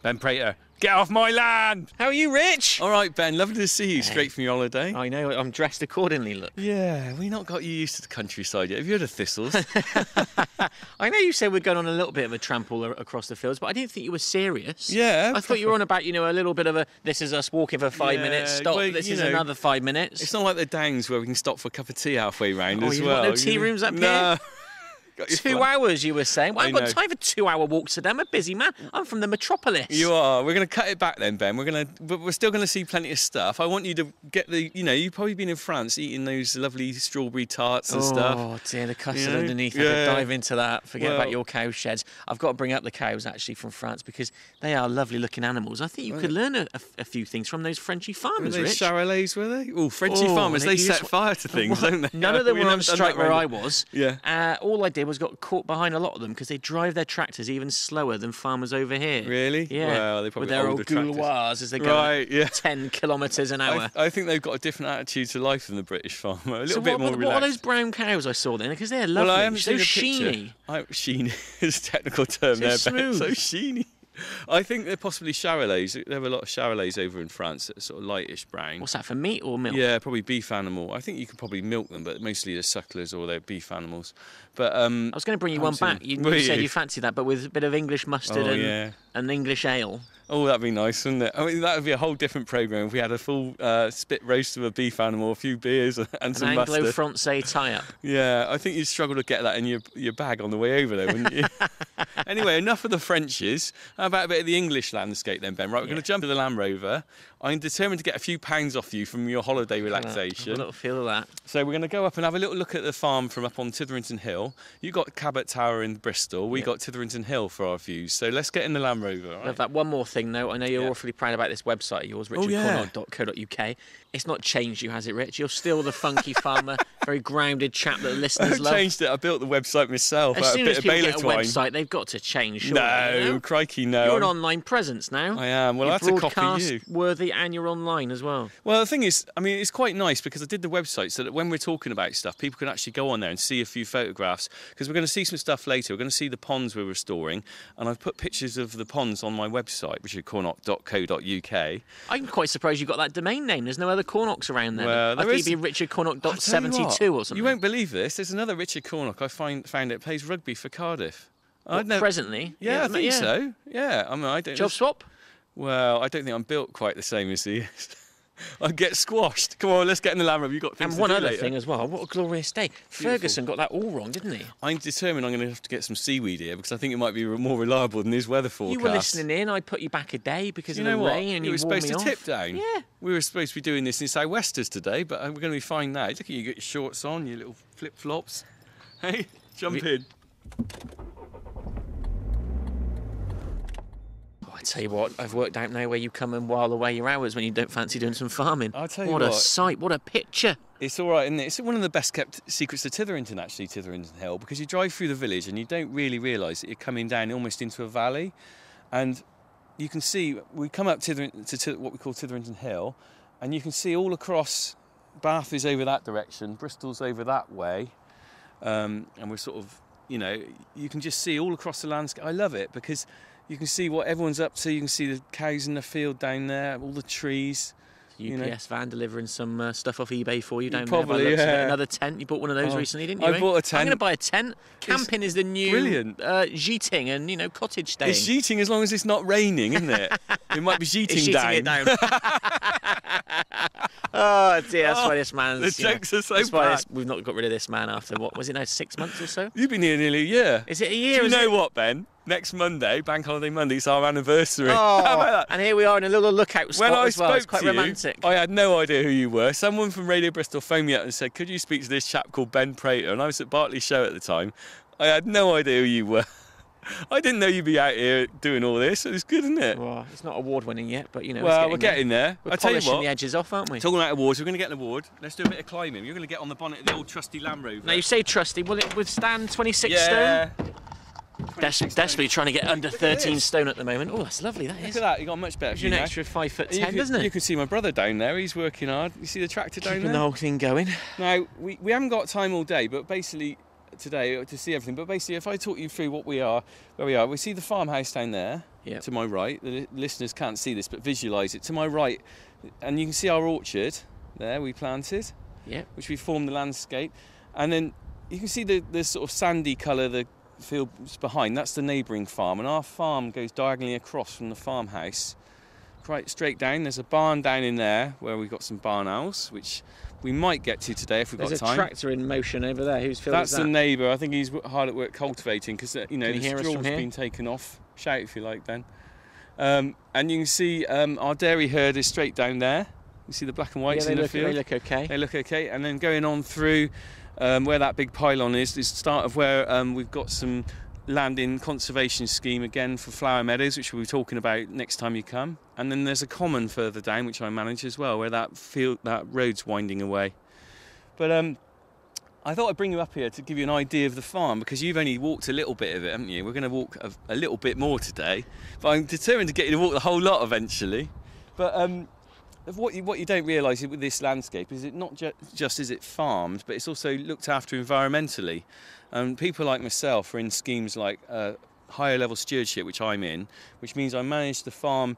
Ben Prater, get off my land! How are you, Rich? All right, Ben, lovely to see you straight from your holiday. I know, I'm dressed accordingly, look. Yeah, we not got you used to the countryside yet. Have you heard of thistles? I know you said we're going on a little bit of a tramp all across the fields, but I didn't think you were serious. Yeah. I thought you were on about, a little bit of a, this is us walking for 5 minutes, stop, well, this is another 5 minutes. It's not like the Downs where we can stop for a cup of tea halfway round as you've well. got no tea rooms up No. here? 2 hours, you were saying? Well, I haven't got time for 2-hour walks today. I'm a busy man. I'm from the metropolis. You are. We're going to cut it back then, Ben. But we're still going to see plenty of stuff. I want you to get you've probably been in France eating those lovely strawberry tarts and stuff. Oh, dear, the custard underneath. I could dive into that. Forget about your cow sheds. I've got to bring up the cows, actually, from France, because they are lovely-looking animals. I think you could learn a few things from those Frenchy farmers, Were they Rich. Charolais, were they? Oh, Frenchy farmers, they set fire to things, don't they? None of them were on strike where I was. Yeah. All I did was got caught behind a lot of them because they drive their tractors even slower than farmers over here. Really? Yeah. Well, they probably with their old gouloirs as they go 10 kilometres an hour. I think they've got a different attitude to life than the British farmer. A little bit more relaxed. What are those brown cows I saw then? Because they're lovely. Well, I haven't seen so a sheeny. Sheeny is a technical term so there, smooth. Ben. So sheeny. I think they're possibly Charolais. There are a lot of Charolais over in France that are sort of lightish brown. What's that, for meat or milk? Yeah, probably beef animal. I think you could probably milk them, but mostly they're sucklers or they're beef animals. But I was going to bring you one back. You said you fancied that, but with a bit of English mustard and English ale. Oh, that'd be nice, wouldn't it? I mean, that would be a whole different programme if we had a full spit roast of a beef animal, a few beers and some mustard. An Anglo-Francais tie-up. Yeah, I think you'd struggle to get that in your bag on the way over there, wouldn't you? Anyway, enough of the Frenchies. How about a bit of the English landscape then, Ben? Right, we're going to jump to the Land Rover. I'm determined to get a few pounds off you from your holiday relaxation. A little feel of that. So we're going to go up and have a little look at the farm from up on Titherington Hill. You got Cabot Tower in Bristol. We got Titherington Hill for our views. So let's get in the Land Rover. Right? Love that. One more thing, though. I know you're awfully proud about this website of yours, richardcornock.co.uk. It's not changed you, has it, Rich? You're still the funky farmer, very grounded chap that the listeners love. I changed it. I built the website myself. As soon as people get a twine. website, they've got to change. Surely, no, crikey, no. You're an online presence now. I am. Well, I have to copy you. Worthy, and you're online as well. Well, the thing is, I mean, it's quite nice because I did the website so that when we're talking about stuff, people can actually go on there and see a few photographs. Because we're going to see some stuff later. We're going to see the ponds we're restoring, and I've put pictures of the ponds on my website, richardcornock.co.uk. I'm quite surprised you got that domain name. There's no other Cornocks around there. Well, I think it'd be richardcornock.72 or something. You won't believe this. There's another Richard Cornock I found it plays rugby for Cardiff. Presently? Yeah, I think so. Yeah, I mean, I don't. Job swap? Well, I don't think I'm built quite the same as he is. I'd get squashed. Come on, let's get in the Land Rover. You've got things to do later. And one other later. thing as well. What a glorious day. Ferguson got that all wrong, didn't he? I'm determined I'm going to have to get some seaweed here because I think it might be more reliable than his weather forecast. You were listening in. I put you back a day because of the rain and you were supposed to off. tip down. Yeah. We were supposed to be doing this in sou'westers today, but we're going to be fine now. Look at you, got your shorts on, your little flip-flops. Hey, jump in. I tell you what, I've worked out now where you come and while away your hours when you don't fancy doing some farming. I'll tell you what a sight, what a picture. It's all right, isn't it? It's one of the best kept secrets of Titherington, actually, Titherington Hill, because you drive through the village and you don't really realise that you're coming down almost into a valley. And you can see, we come up to what we call Titherington Hill, and you can see all across, Bath is over that direction, Bristol's over that way, and we're sort of, you can just see all across the landscape. I love it because you can see what everyone's up to. You can see the cows in the field down there, all the trees. UPS van delivering some stuff off eBay for you down probably, there. Yeah. Another tent. You bought one of those recently, didn't you? I bought a tent. I'm going to buy a tent. Camping is the new brilliant. Jeeting and cottage staying. It's Jeeting as long as it's not raining, isn't it? It might be Jeeting down. It down. Oh dear, that's why this man's. The jokes are so bad. We've not got rid of this man after what was it now? 6 months or so? You've been here nearly a year. Is it a year? Do you know what, Ben? Next Monday, Bank Holiday Monday, it's our anniversary. Oh, how about that? And here we are in a little lookout spot as well. It's quite romantic. I had no idea who you were. Someone from Radio Bristol phoned me up and said, could you speak to this chap called Ben Prater? And I was at Bartley's show at the time. I had no idea who you were. I didn't know you'd be out here doing all this. It was good, isn't it? Well, it's not award-winning yet, but, we're getting there. We're polishing the edges off, aren't we? Talking about awards, we're going to get an award. Let's do a bit of climbing. You're going to get on the bonnet of the old trusty Land Rover. Now, you say trusty. Will it withstand 26 stone? Desperately trying to get under 13 stone at the moment. Oh, that's lovely, that is. Look at that, you got a much better view an now. extra 5'10", doesn't it? You can see my brother down there, he's working hard. You see the tractor down there? Keeping the whole thing going. Now, we haven't got time all day, but basically today to see everything. But basically, if I talk you through where we are, we see the farmhouse down there to my right. The listeners can't see this, but visualise it. To my right, and you can see our orchard there we planted, which we formed the landscape. And then you can see the sort of sandy colour, the fields behind. That's the neighbouring farm. And our farm goes diagonally across from the farmhouse, right straight down. There's a barn down in there where we've got some barn owls, which we might get to today if we've got time. There's a tractor in motion over there. Whose field is that? That's the neighbour. I think he's hard at work cultivating because the straw's been taken off. Shout if you like, Ben. And you can see our dairy herd is straight down there. You see the black and whites in the field. They look okay. They look okay. And then going on through where that big pylon is the start of where we've got some land in conservation scheme again for flower meadows, which we'll be talking about next time you come. And then there's a common further down, which I manage as well, where that road's winding away. But I thought I'd bring you up here to give you an idea of the farm, because you've only walked a little bit of it, haven't you? We're going to walk a little bit more today, but I'm determined to get you to walk the whole lot eventually. But what you don't realise with this landscape is it not just is it farmed, but it's also looked after environmentally. People like myself are in schemes like higher level stewardship, which I'm in, which means I manage the farm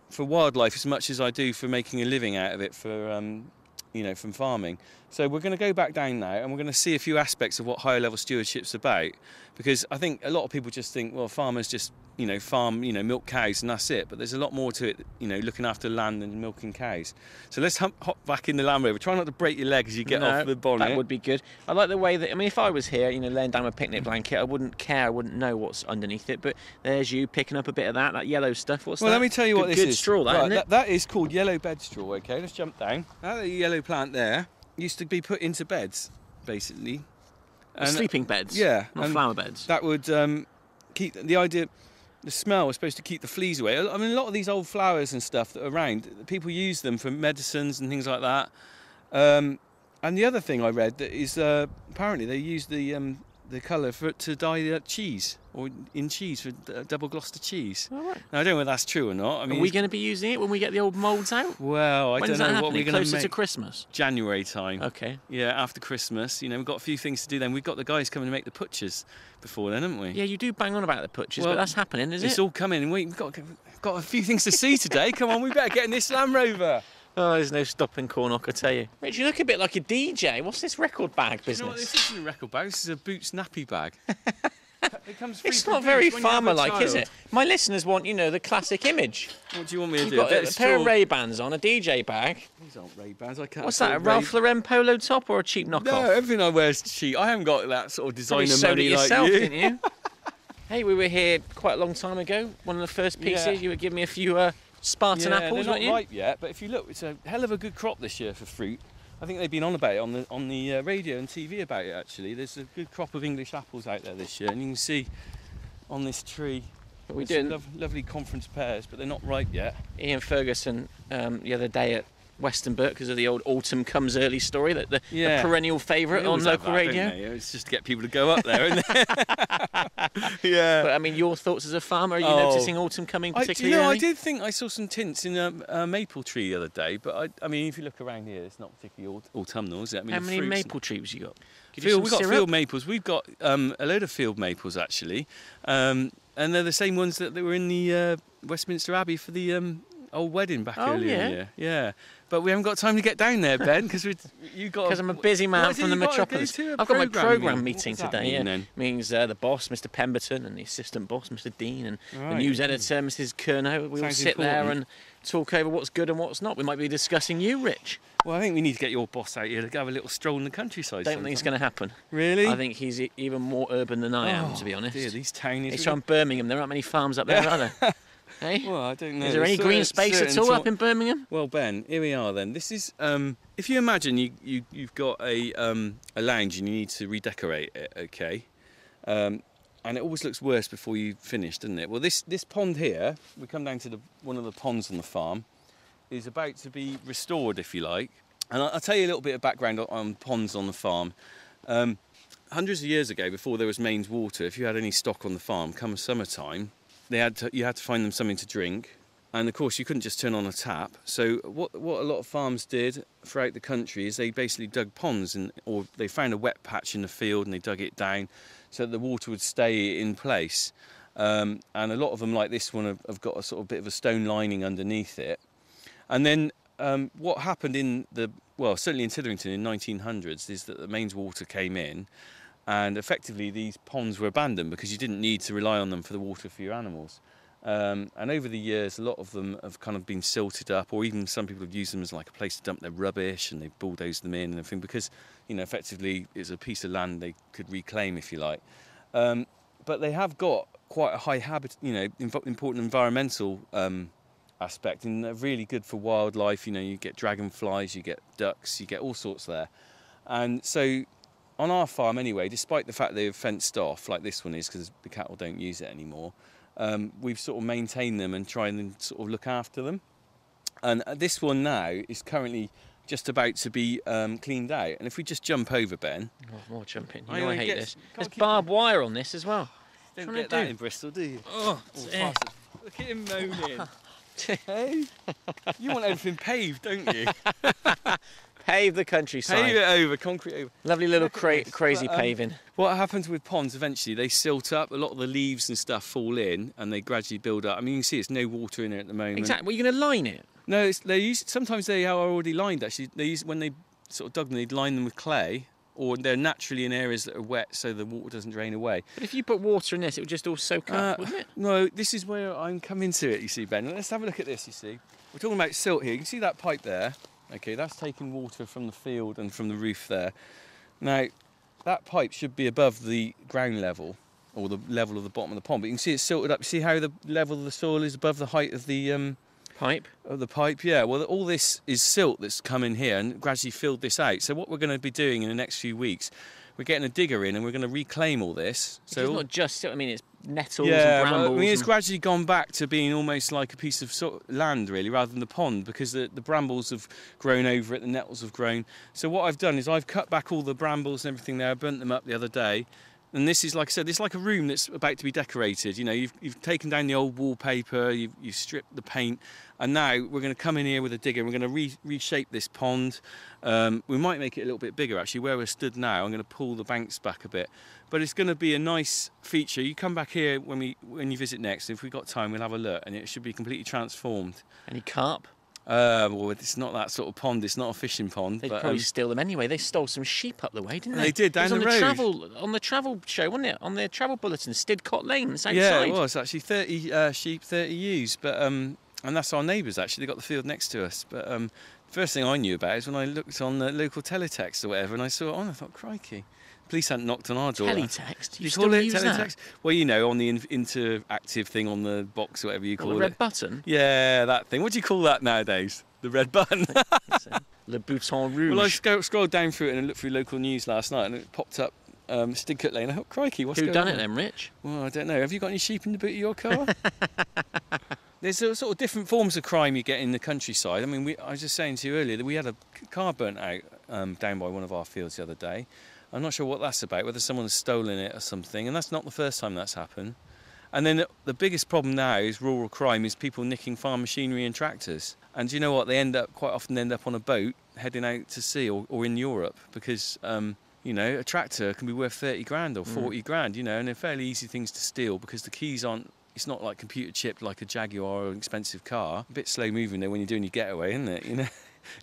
for wildlife as much as I do for making a living out of it from farming. So we're going to go back down now and we're going to see a few aspects of what higher level stewardship's about, because I think a lot of people just think, well, farmers just farm, milk cows and that's it. But there's a lot more to it, looking after land and milking cows. So let's hop back in the Land Rover. Try not to break your leg as you get off the bonnet. That would be good. I like the way that, if I was here, laying down a picnic blanket, I wouldn't care, I wouldn't know what's underneath it. But there's you picking up a bit of that yellow stuff. What's that? Well, let me tell you what this is. Good straw, isn't it? That is called yellow bed straw, okay? Let's jump down. That yellow plant there used to be put into beds, basically. Sleeping beds? Yeah. Not flower beds? That would keep the idea... The smell was supposed to keep the fleas away. I mean, a lot of these old flowers and stuff that are around, people use them for medicines and things like that. And the other thing I read that is apparently they use the colour to dye cheese, or in cheese for double Gloucester cheese. Oh, right. Now, I don't know whether that's true or not. I mean, are we going to be using it when we get the old moulds out? Well, I don't know what we're going to make. Closer to Christmas? January time. Okay. Yeah, after Christmas. We've got a few things to do then. We've got the guys coming to make the putchers before then, haven't we? Yeah, you do bang on about the putchers, but that's happening, is it? It's all coming. We've got a few things to see today. Come on, we better get in this Land Rover. Oh, there's no stopping Cornock, I tell you. Rich, you look a bit like a DJ. What's this record bag business? You know what, this isn't a record bag. This is a Boots nappy bag. It comes free. It's not very farmer-like, is it? My listeners want, the classic image. What do you want me to do? You've got a pair of Ray-Bans on, a DJ bag. These aren't Ray-Bans. I can't. What's that, a Ralph Lauren polo top or a cheap knockoff? No, everything I wear is cheap. I haven't got that sort of designer money like yourself, you. Didn't you? Hey, we were here quite a long time ago. One of the first pieces, you were giving me a few Spartan apples, they're weren't you? not ripe yet, but if you look, it's a hell of a good crop this year for fruit. I think they've been on about it on the radio and TV about it, actually. There's a good crop of English apples out there this year, and you can see on this tree lovely conference pears, but they're not ripe yet. Ian Ferguson, the other day at Westonbirt, because of the old autumn comes early story, the perennial favourite on local radio. It's just to get people to go up there, isn't it? Yeah. But I mean, your thoughts as a farmer? Are you noticing autumn coming particularly early? I did think I saw some tints in a maple tree the other day, but I mean, if you look around here, it's not particularly autumnal, is it? I mean, how many maple trees you got? We've got field maples. We've got a load of field maples actually, and they're the same ones that were in the Westminster Abbey for the old wedding back earlier in the year. Yeah. But we haven't got time to get down there, Ben, because I'm a busy man from the metropolis. I've got my programme meeting today. Means the boss, Mr. Pemberton, and the assistant boss, Mr. Dean, and the news editor, Mrs. Kernow. We all sit there and talk over what's good and what's not. We might be discussing you, Rich. Well, I think we need to get your boss out here to have a little stroll in the countryside. Don't think it's going to happen. Really? I think he's even more urban than I am, to be honest. Dear, these townies. It's from Birmingham. There aren't many farms up there, are there? Hey? Well, I don't know. Is there any green space at all up in Birmingham? Well, Ben, here we are then. This is, if you imagine you've got a lounge and you need to redecorate it, okay? And it always looks worse before you finish, doesn't it? Well, this pond here, we come down to one of the ponds on the farm, is about to be restored, if you like. And I'll tell you a little bit of background on ponds on the farm. Hundreds of years ago, before there was mains water, if you had any stock on the farm, come summertime, you had to find them something to drink, And of course, you couldn't just turn on a tap. So what a lot of farms did throughout the country is they basically dug ponds, or they found a wet patch in the field and they dug it down so that the water would stay in place. And a lot of them, like this one, have got a sort of bit of a stone lining underneath it. And then what happened certainly in Titherington in 1900s, is that the mains water came in, and effectively these ponds were abandoned because you didn't need to rely on them for the water for your animals. And over the years, a lot of them have kind of been silted up, or even some people have used them as like a place to dump their rubbish, and they've bulldozed them in and everything because, effectively it's a piece of land they could reclaim, if you like. But they have got quite a high important environmental aspect, and they're really good for wildlife. You get dragonflies, you get ducks, you get all sorts there. And so on our farm anyway, despite the fact they're fenced off, like this one is, because the cattle don't use it anymore, we've sort of maintained them and try and sort of look after them. And this one now is currently just about to be cleaned out. And if we just jump over, Ben. Oh, more jumping. I hate this. There's barbed wire on this as well. Don't get that in Bristol, do you? Oh, look at him moaning. Hey, you want everything paved, don't you? Pave the countryside. Pave it over, concrete over. Lovely little crazy paving. What happens with ponds, eventually they silt up, a lot of the leaves and stuff fall in and they gradually build up. I mean, you can see there's no water in it at the moment. Exactly. Well, you're going to line it? No, sometimes they are already lined, actually. When they sort of dug them, they'd line them with clay, or they're naturally in areas that are wet so the water doesn't drain away. But if you put water in this, it would just all soak up, wouldn't it? No, this is where I'm coming to it, you see, Ben. Let's have a look at this, you see. We're talking about silt here. You can see that pipe there. Okay, that's taking water from the field and from the roof there. Now, that pipe should be above the ground level, or the level of the bottom of the pond. But you can see it's silted up. See how the level of the soil is above the height of the pipe? Of the pipe, yeah. Well, all this is silt that's come in here and gradually filled this out. So what we're going to be doing in the next few weeks, we're getting a digger in and we're going to reclaim all this. So it's not just silt, I mean, it's nettles and brambles. Well, I mean, it's gradually gone back to being almost like a piece of land, really, rather than the pond, because the brambles have grown over it, the nettles have grown. So what I've done is I've cut back all the brambles and everything there. I burnt them up the other day. And this is, like I said, this is like a room that's about to be decorated. You've taken down the old wallpaper, you've stripped the paint, and now we're going to come in here with a digger and we're going to reshape this pond. We might make it a little bit bigger, actually. Where we're stood now, I'm going to pull the banks back a bit. But it's going to be a nice feature. You come back here when you visit next. If we've got time, we'll have a look, and it should be completely transformed. Any carp? Well, it's not that sort of pond. It's not a fishing pond. They'd probably steal them anyway. They stole some sheep up the way, didn't they? They did, down the road. On the travel show, wasn't it? On the travel bulletin, Stidcot Lane, outside. Yeah, it was actually 30 sheep, 30 ewes. But and that's our neighbours, actually. They got the field next to us. But first thing I knew about is when I looked on the local teletext or whatever, and I saw it on. I thought, crikey. Police hadn't knocked on our door. Teletext? You still use teletext? That? Well, on the interactive thing on the box, or whatever you call it. The red button? Yeah, that thing. What do you call that nowadays? The red button? Le bouton rouge. Well, I scrolled down through it and looked through local news last night, and it popped up Stidcote Lane. I thought, crikey, what's going on? Who done it then, Rich? Well, I don't know. Have you got any sheep in the boot of your car? There's sort of different forms of crime you get in the countryside. I mean, I was just saying to you earlier that we had a car burnt out down by one of our fields the other day. I'm not sure what that's about, whether someone has stolen it or something, and that's not the first time that's happened. And then the biggest problem now is rural crime, is people nicking farm machinery and tractors. And do you know what? They quite often end up on a boat heading out to sea or in Europe, because a tractor can be worth 30 grand or 40 grand, and they're fairly easy things to steal because the keys aren't. It's not like computer chipped like a Jaguar or an expensive car. A bit slow moving there when you're doing your getaway, isn't it?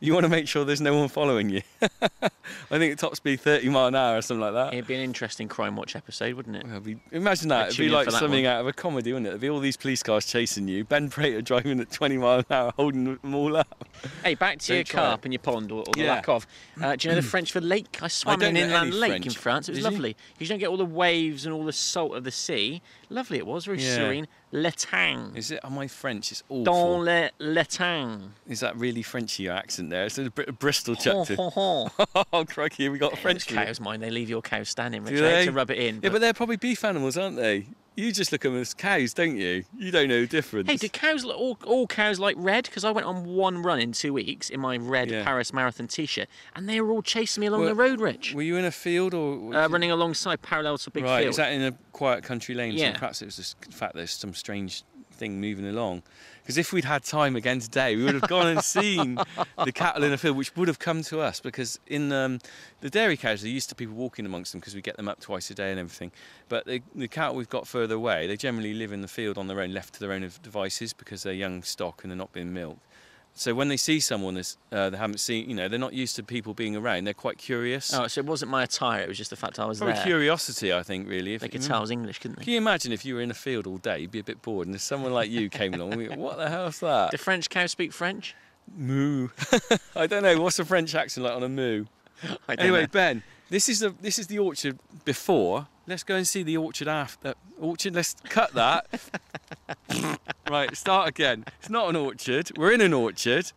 You want to make sure there's no one following you. I think at top speed 30 mile an hour or something like that. It'd be an interesting Crime Watch episode, wouldn't it? Well, imagine that. It'd be like something out of a comedy, wouldn't it? There'd be all these police cars chasing you, Ben Prater driving at 20 mile an hour, holding them all up. Hey, back to your carp in your pond, or the lack of. Do you know the French for lake? I swam in an inland lake in France. It was lovely. You don't get all the waves and all the salt of the sea. Lovely it was, very serene. L'étang. Is it? Oh, my French is awful. Dans l'étang. Is that really Frenchy, your accent there? It's a bit of Bristol chucked in. Oh, crikey, we got a French. Cows, mine. They leave your cows standing, Rich, to rub it in. Yeah, but they're probably beef animals, aren't they? You just look at them as cows, don't you? You don't know the difference. Hey, do cows all cows like red? Because I went on one run in 2 weeks in my red Paris Marathon T-shirt, and they were all chasing me along the road, Rich. Were you in a field or running alongside parallel to a big field? Right, is that in a quiet country lane? Yeah. So perhaps it was just the fact there's some strange thing moving along. Because if we'd had time again today, we would have gone and seen the cattle in the field, which would have come to us. Because in the dairy cows, they're used to people walking amongst them because we get them up twice a day and everything. But the cattle we've got further away, they generally live in the field on their own, left to their own devices, because they're young stock and they're not being milked. So when they see someone they haven't seen, they're not used to people being around. They're quite curious. Oh, so it wasn't my attire; it was just the fact I was there. Curiosity, I think, really. They could tell I was English, couldn't they? Can you imagine if you were in a field all day, you'd be a bit bored, and if someone like you came along, what the hell's that? Do French cows speak French? Moo. I don't know. What's a French accent like on a moo? Anyway, Ben, this is the orchard before. Let's go and see the orchard after. Orchard. Let's cut that. Right, start again. It's not an orchard. We're in an orchard.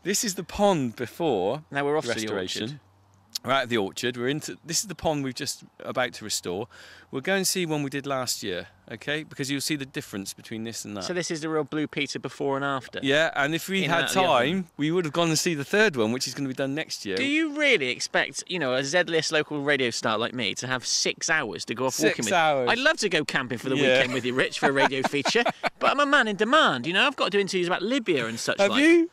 This is the pond before. Now we're off restoration. To the orchard. We're out of the orchard. This is the pond we've just about to restore. We'll go and see one we did last year, okay? Because you'll see the difference between this and that. So this is the real Blue Peter before and after? Yeah, and if we had time, we would have gone and see the third one, which is going to be done next year. Do you really expect, a Z-list local radio star like me to have 6 hours to go off walking with? 6 hours. I'd love to go camping for the weekend with you, Rich, for a radio feature, but I'm a man in demand, I've got to do interviews about Libya and such like. Have you?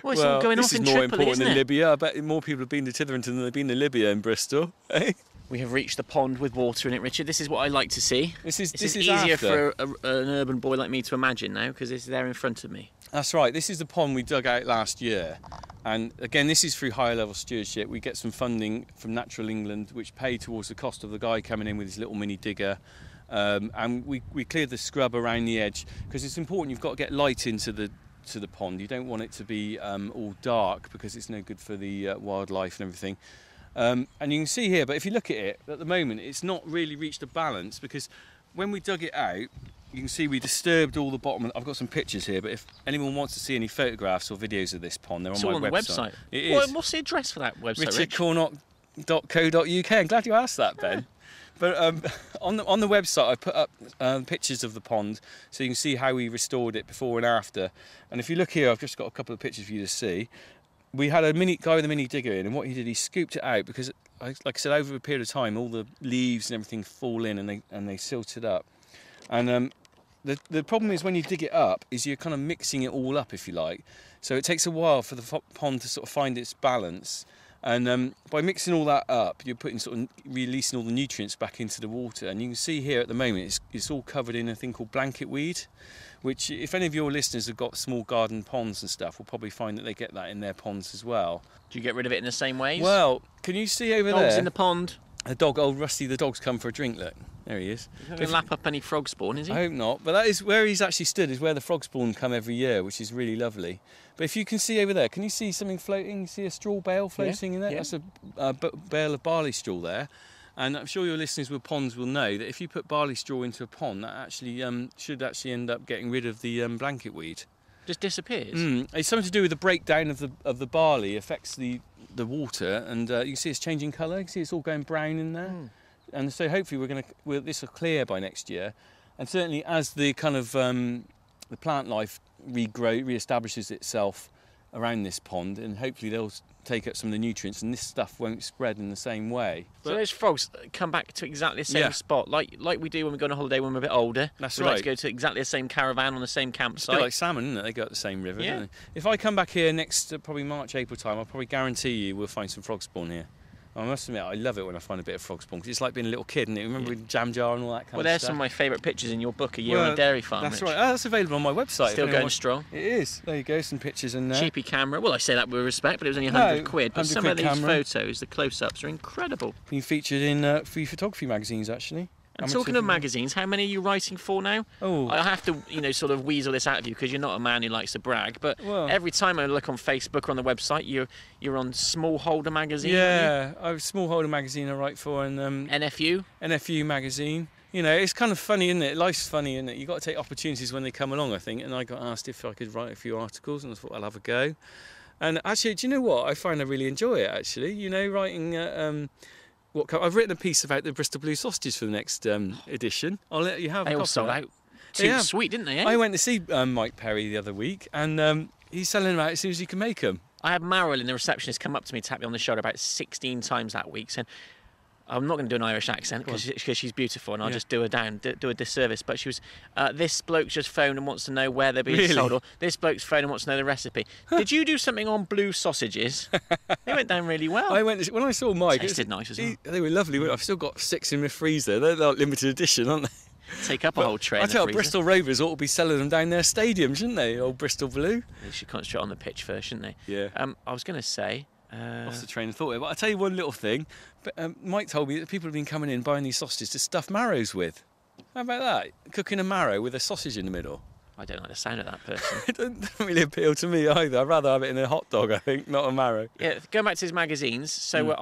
Well, it's all going off in Tripoli, isn't it? This is more important than Libya. I bet more people have been to Titherington than they've been to Libya in Bristol. Eh? We have reached the pond with water in it, Richard. This is what I like to see. This is easier for an urban boy like me to imagine now, because it's there in front of me. That's right. This is the pond we dug out last year. And again, this is through higher level stewardship. We get some funding from Natural England, which pay towards the cost of the guy coming in with his little mini digger. And we cleared the scrub around the edge, because it's important. You've got to get light into the pond. You don't want it to be all dark, because it's no good for the wildlife and everything. And you can see here, but if you look at it at the moment, it's not really reached a balance, because when we dug it out, you can see we disturbed all the bottom. I've got some pictures here, but if anyone wants to see any photographs or videos of this pond, they're on my website. It is. What's the address for that website? richardcornock.co.uk. I'm glad you asked that, Ben. But on the website, I put up pictures of the pond, so you can see how we restored it before and after. And if you look here, I've just got a couple of pictures for you to see. We had a guy with a mini digger in, and what he did, he scooped it out, because, like I said, over a period of time, all the leaves and everything fall in, and they silt it up. And the problem is, when you dig it up, is you're kind of mixing it all up, if you like. So it takes a while for the pond to sort of find its balance. And by mixing all that up, you're releasing all the nutrients back into the water. And you can see here at the moment, it's all covered in a thing called blanket weed, which, if any of your listeners have got small garden ponds and stuff, will probably find that they get that in their ponds as well. Do you get rid of it in the same ways? Well, can you see over there? Dogs in the pond. A dog, old Rusty the dog's come for a drink, look. There he is. He's not going to lap up any frog spawn, is he? I hope not. But that is where he's actually stood, is where the frog spawn come every year, which is really lovely. But if you can see over there, can you see something floating? You see a straw bale floating in there? Yeah. That's a bale of barley straw there. And I'm sure your listeners with ponds will know that if you put barley straw into a pond, that actually should actually end up getting rid of the blanket weed. Just disappears? It's something to do with the breakdown of the barley, affects the water, and you can see it's changing colour. You can see it's all going brown in there. And so hopefully this will clear by next year. And certainly as the kind of the plant life re-establishes itself around this pond, and hopefully they'll take up some of the nutrients, and this stuff won't spread in the same way. So those frogs come back to exactly the same spot, like we do when we go on a holiday when we're a bit older. That's we right. like to go to exactly the same caravan on the same campsite. It's a bit like salmon, isn't it? They go up the same river, don't they? If I come back here next, probably March, April time, I'll probably guarantee you we'll find some frog spawn here. I must admit, I love it when I find a bit of frog spawn, because it's like being a little kid, and remember with jam jar and all that kind of stuff. Well, there's some of my favourite pictures in your book, A Year on a Dairy Farm. That's right. That's available on my website. Still going strong. It is. There you go, some pictures in there. Cheapy camera. Well, I say that with respect, but it was only £100. But some of these photos, the close-ups, are incredible. Been featured in free photography magazines, actually. And talking of magazines, how many are you writing for now? Oh. I have to, sort of weasel this out of you, because you're not a man who likes to brag. But every time I look on Facebook or on the website, you're on Smallholder magazine. Yeah, I have Smallholder magazine I write for, and NFU magazine. It's kind of funny, isn't it? Life's funny, isn't it? You've got to take opportunities when they come along, I think. And I got asked if I could write a few articles, and I thought I'll have a go. And actually, do you know what? I find I really enjoy it, actually. Writing. I've written a piece about the Bristol Blue sausages for the next edition. I'll let you have a copy. They all sold out. Too sweet, didn't they? I went to see Mike Perry the other week, and he's selling them out as soon as you can make them. I had Marilyn, the receptionist, come up to me, tap me on the shoulder about 16 times that week, saying, I'm not going to do an Irish accent because she's beautiful, and I'll just do her down, do a disservice. But she was, this bloke just phoned and wants to know where they're being sold, or this bloke's phoned and wants to know the recipe. Did you do something on blue sausages? They went down really well. When I saw Mike, it tasted nice as well. They were lovely. I've still got 6 in my freezer. They're like limited edition, aren't they? Take up a whole tray. I tell you, Bristol Rovers ought to be selling them down their stadium, shouldn't they? Old Bristol Blue. They should concentrate on the pitch first, shouldn't they? Yeah. I was going to say. Lost the train of thought here. But I'll tell you one little thing. Mike told me that people have been coming in buying these sausages to stuff marrows with. How about that? Cooking a marrow with a sausage in the middle. I don't like the sound of that person. It doesn't really appeal to me either. I'd rather have it in a hot dog, I think, not a marrow. Yeah, going back to his magazines. So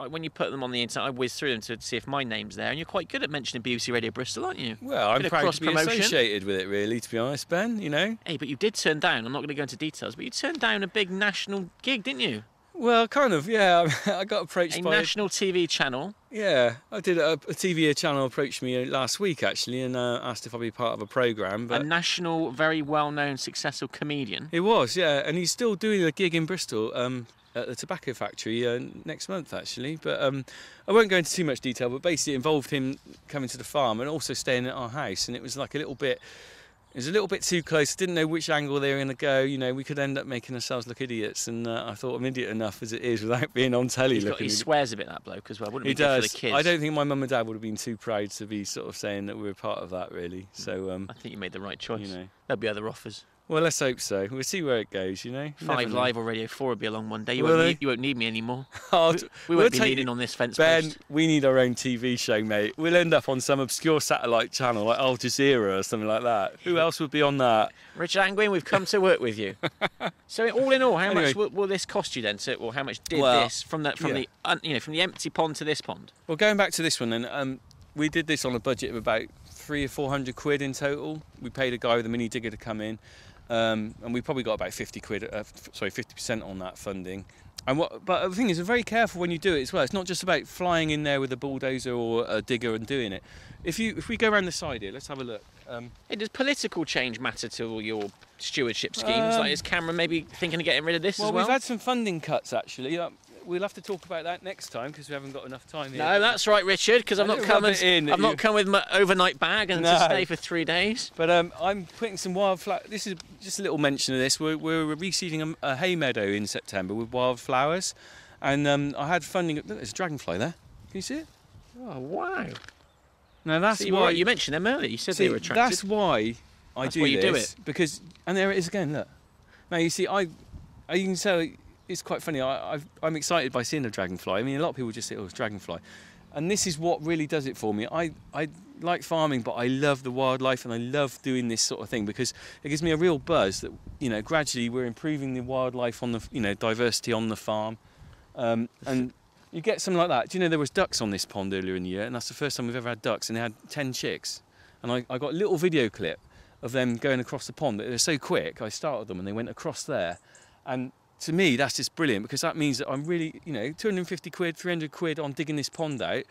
when you put them on the internet, I whiz through them to see if my name's there. And you're quite good at mentioning BBC Radio Bristol, aren't you? Well, I'm proud to be associated with it, really, to be honest, Ben, you know. Hey, but you did turn down, I'm not going to go into details, but you turned down a big national gig, didn't you? Well, kind of, yeah. I got approached by... a national TV channel. Yeah, I did. A TV channel approached me last week, actually, and asked if I'd be part of a programme. But a national, very well-known, successful comedian. It was, yeah, and he's still doing a gig in Bristol at the tobacco factory next month, actually. But I won't go into too much detail, but basically it involved him coming to the farm and also staying at our house, and it was like a little bit too close. I didn't know which angle they were going to go. You know, we could end up making ourselves look idiots, and I thought I'm idiot enough as it is without being on telly. He swears a bit, that bloke, as well. Wouldn't he be does. Good for the kids. I don't think my mum and dad would have been too proud to be sort of saying that we were part of that, really. So I think you made the right choice. You know. There'll be other offers. Well, let's hope so. We'll see where it goes, you know. 5 Live or Radio 4 will be along one day. You won't need me anymore. we won't be leaning on this fence Ben, post. we need our own TV show, mate. We'll end up on some obscure satellite channel like Al Jazeera or something like that. Who else would be on that? Richard Angwin, we've come to work with you. So all in all, how much will this cost you then? Or how much did this from the empty pond to this pond? Well, going back to this one then, we did this on a budget of about 300 or 400 quid in total. We paid a guy with a mini digger to come in. And we probably got about 50% on that funding. But the thing is, we're very careful when you do it as well. It's not just about flying in there with a bulldozer or a digger and doing it. If we go around the side here, let's have a look. Does political change matter to all your stewardship schemes? Like, is Cameron maybe thinking of getting rid of this as well? Well, we've had some funding cuts, actually. We'll have to talk about that next time because we haven't got enough time here. No, that's right, Richard, because I've not come with my overnight bag and to stay for 3 days. But I'm putting some wildflower. This is just a little mention of this. We're reseeding a hay meadow in September with wildflowers, and I had funding. Look, there's a dragonfly there. Can you see it? Oh wow! Now that's why you mentioned them earlier. You said they were attractive. That's why I do this. Because there it is again. Look. Now you see, you can tell. It's quite funny. I'm excited by seeing a dragonfly. I mean, a lot of people just say, "Oh, it's a dragonfly," and this is what really does it for me. I like farming, but I love the wildlife and I love doing this sort of thing because it gives me a real buzz that gradually we're improving the wildlife on the diversity on the farm, and you get something like that. Do you know there was ducks on this pond earlier in the year, and that's the first time we've ever had ducks, and they had 10 chicks, and I got a little video clip of them going across the pond. They're so quick. I started them and they went across there, and to me, that's just brilliant because that means that I'm really, 250 quid, 300 quid on digging this pond out.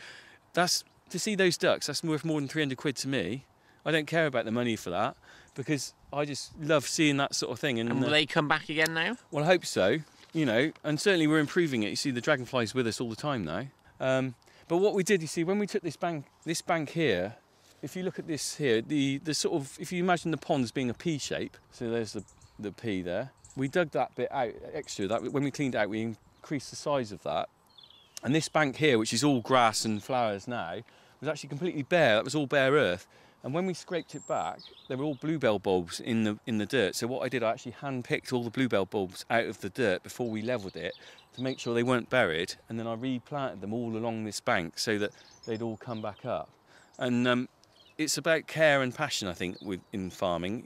That's to see those ducks. That's worth more than 300 quid to me. I don't care about the money for that because I just love seeing that sort of thing. And will they come back again now? Well, I hope so. And certainly we're improving it. You see, the dragonfly's with us all the time now. But what we did, you see, when we took this bank here, if you look at this here, the sort of, if you imagine the pond as being a P shape, so there's the P there. We dug that bit out extra. That when we cleaned it out, we increased the size of that. And this bank here, which is all grass and flowers now, was actually completely bare. That was all bare earth. And when we scraped it back, there were all bluebell bulbs in the dirt. So what I did, I actually hand-picked all the bluebell bulbs out of the dirt before we levelled it to make sure they weren't buried. And then I replanted them all along this bank so that they'd all come back up. And it's about care and passion, I think, in farming.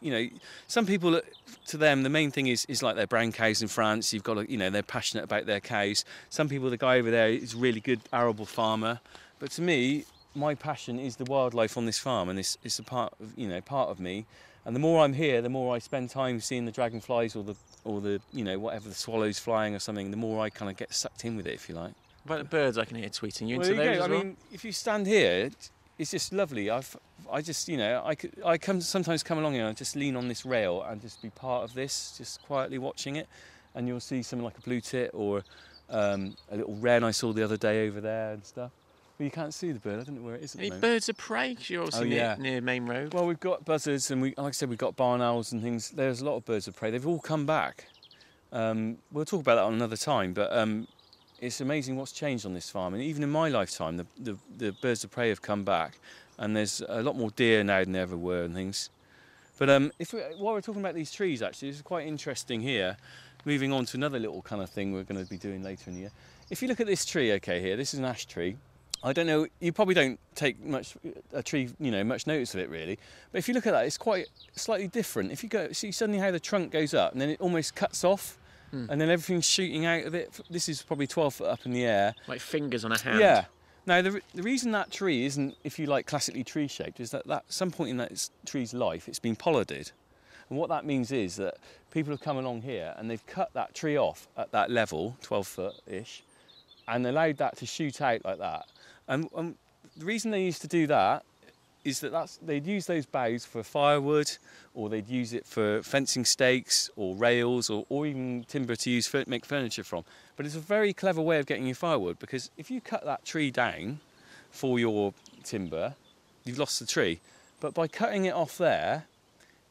Some people, to them, the main thing is like their brown cows in France. You've got to, they're passionate about their cows. Some people, the guy over there is a really good arable farmer. But to me, my passion is the wildlife on this farm, and it's a part of me. And the more I'm here, the more I spend time seeing the dragonflies or the whatever, the swallows flying or something. The more I kind of get sucked in with it, if you like. What about the birds I can hear tweeting you into those as well? I mean, if you stand here, it's just lovely. I sometimes come along here and I just lean on this rail and just be part of this, just quietly watching it, and you'll see something like a blue tit or a little wren I saw the other day over there and stuff. Well, you can't see the bird. I don't know where it is at the Any moment. Birds of prey? 'Cause you're obviously near Main Road. Well, we've got buzzards, and like I said, we've got barn owls and things. There's a lot of birds of prey. They've all come back. We'll talk about that on another time, but it's amazing what's changed on this farm. And even in my lifetime, the birds of prey have come back, and there's a lot more deer now than there ever were and things. But while we're talking about these trees, actually, this is quite interesting here. Moving on to another little kind of thing we're going to be doing later in the year. If you look at this tree, okay, here, this is an ash tree. I don't know, you probably don't take much notice of it really. But if you look at that, it's quite slightly different. If you see suddenly how the trunk goes up and then it almost cuts off and then everything's shooting out of it. This is probably 12 foot up in the air. Like fingers on a hand. Yeah. Now, the reason that tree isn't, if you like, classically tree-shaped is that at some point in that tree's life, it's been pollarded. And what that means is that people have come along here and they've cut that tree off at that level, 12 foot-ish, and allowed that to shoot out like that. And the reason they used to do that is that they'd use those boughs for firewood, or they'd use it for fencing stakes or rails, or even timber to make furniture from. But it's a very clever way of getting your firewood, because if you cut that tree down for your timber, you've lost the tree. But by cutting it off there,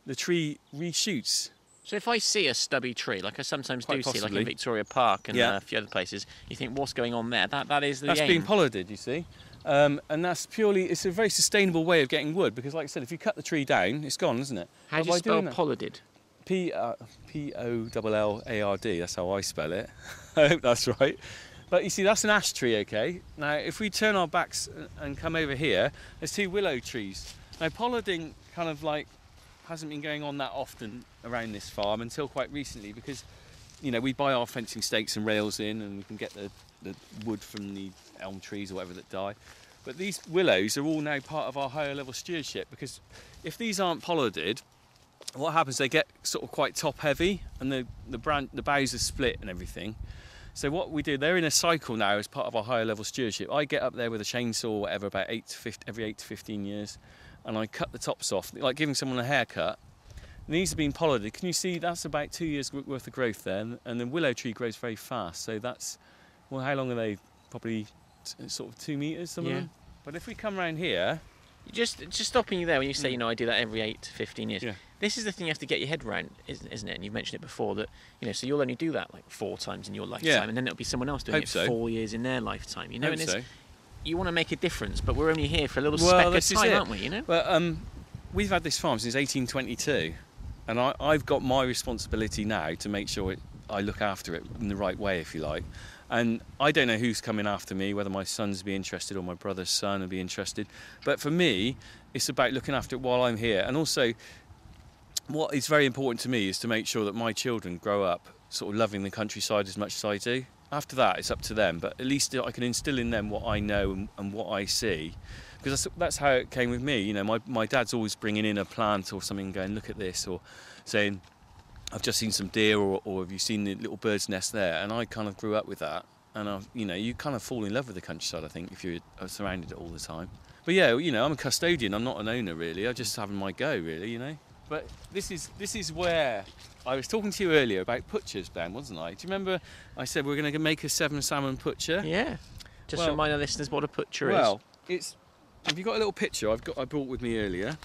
the tree reshoots. So if I see a stubby tree, like I sometimes do see, like in Victoria Park and a few other places, you think, what's going on there? That is the aim. That's being pollarded, you see. And that's it's a very sustainable way of getting wood, because like I said, if you cut the tree down, it's gone, isn't it? How do you spell pollarded? P-O-L-A-R-D, that's how I spell it. I hope that's right. But you see, that's an ash tree, okay? Now, if we turn our backs and come over here, there's 2 willow trees. Now, pollarding kind of like hasn't been going on that often around this farm until quite recently, because we buy our fencing stakes and rails in, and we can get the wood from the elm trees or whatever that die. But these willows are all now part of our higher level stewardship, because if these aren't pollarded, what happens, they get sort of quite top heavy, and the boughs are split and everything. So what we do, they're in a cycle now as part of our higher level stewardship. I get up there with a chainsaw or whatever about every 8 to 15 years, and I cut the tops off, like giving someone a haircut. And these have been pollarded. Can you see that's about 2 years worth of growth there? And the willow tree grows very fast. So that's, well, how long are they? Probably sort of 2 metres, some of them. But if we come around here... Just stopping you there when you say, I do that every 8 to 15 years. Yeah. This is the thing you have to get your head around, isn't it? And you've mentioned it before, that, so you'll only do that like 4 times in your lifetime, and then it'll be someone else doing it 4 years in their lifetime. You want to make a difference, but we're only here for a little speck of time, aren't we? Well, we've had this farm since 1822, and I've got my responsibility now to make sure I look after it in the right way, if you like. And I don't know who's coming after me, whether my sons will be interested or my brother's son will be interested. But for me, it's about looking after it while I'm here. And also, what is very important to me is to make sure that my children grow up sort of loving the countryside as much as I do. After that, it's up to them. But at least I can instill in them what I know and what I see. Because that's how it came with me. My dad's always bringing in a plant or something, going, look at this, or saying, I've just seen some deer, or have you seen the little bird's nest there? And I kind of grew up with that. And, you kind of fall in love with the countryside, I think, if you're surrounded it all the time. But yeah, I'm a custodian. I'm not an owner, really. I'm just having my go, really, But this is where I was talking to you earlier about putchers, Ben, wasn't I? Do you remember I said we're going to make a 7 salmon putcher? Yeah. Just remind our listeners what a putcher is. Well, have you got a little picture I brought with me earlier?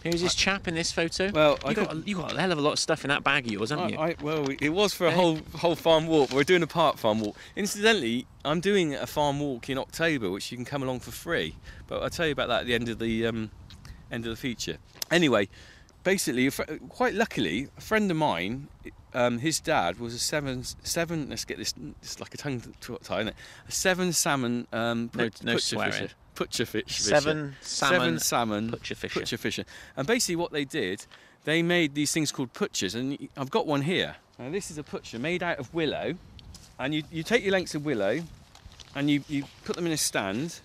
Who's this chap in this photo? Well, you got a hell of a lot of stuff in that bag of yours, haven't you? It was for a whole farm walk. We're doing a park farm walk. Incidentally, I'm doing a farm walk in October, which you can come along for free. But I'll tell you about that at the end of the feature. Anyway, basically, quite luckily, a friend of mine, his dad was a seven. Let's get this. It's like a tongue tie, isn't it? A 7 salmon. No swearing. Putcher fish. 7 salmon putcher fisher. And basically what they did, they made these things called putchers, and I've got one here. Now this is a putcher made out of willow, and you take your lengths of willow and you put them in a stand,